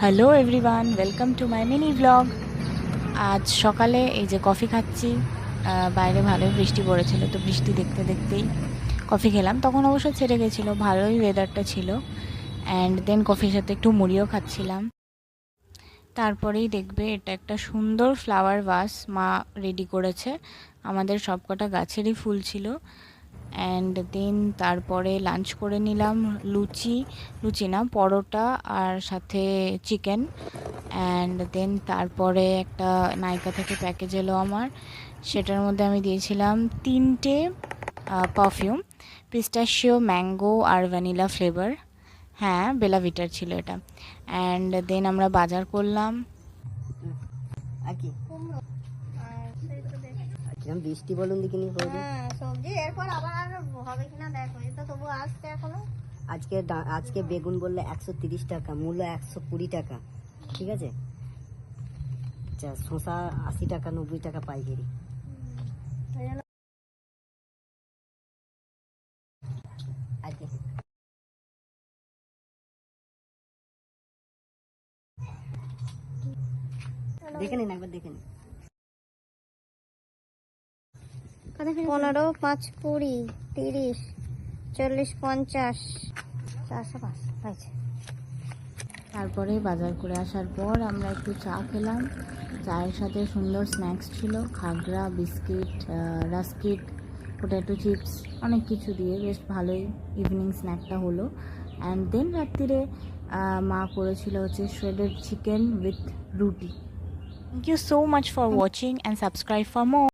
Hello everyone, welcome to my mini blog. আজ সকালে এই যে কফি খাচ্ছি। বাইরে ভালোই বৃষ্টি পড়েছিল, তো বৃষ্টি দেখতে দেখতেই কফি খেলাম। তখন অবশ্য ছেড়ে গেছিলো, ভালোই ওয়েদারটা ছিল। অ্যান্ড দেন কফির সাথে একটু মুড়িও খাচ্ছিলাম। তারপরেই দেখবে এটা একটা সুন্দর ফ্লাওয়ার ভাস মা রেডি করেছে। আমাদের সবকটা গাছেরই ফুল ছিল। অ্যান্ড দেন তারপরে লাঞ্চ করে নিলাম লুচি না পরোটা আর সাথে চিকেন। অ্যান্ড দেন তারপরে একটা নাইকা থেকে প্যাকেজ এলো আমার, সেটার মধ্যে আমি দিয়েছিলাম 3টে পারফিউম, পিস্টাশিও, ম্যাঙ্গো আর ভ্যানিলা ফ্লেভার। হ্যাঁ, বেলা ভিটার ছিল এটা। অ্যান্ড দেন আমরা বাজার করলাম। বৃষ্টি বলুন দেখিনি সবজি এরপর আবার আর হবে কিনা দেখো, এটা তবু আসছে এখনো। আজকে বেগুন বললে 130 টাকা, মূল্য 120 টাকা, ঠিক আছে। আচ্ছা, শসা 80 টাকা, 90 টাকা পাইকারি। দেখে নিন, একবার দেখে নিন। 15, 5, 20, 30, 40, 50, 405 হয়েছে। তারপরে বাজার করে আসার পর আমরা একটু চা খেলাম। চায়ের সাথে সুন্দর স্ন্যাক্স ছিল, খাগড়া, বিস্কিট, রাস্কিট, পোট্যাটো চিপস, অনেক কিছু দিয়ে বেশ ভালোই ইভিনিং স্ন্যাকটা হলো। অ্যান্ড দেন রাত্রিরে মা করেছিল হচ্ছে shredded chicken with roti. Thank you so much for watching and subscribe for more.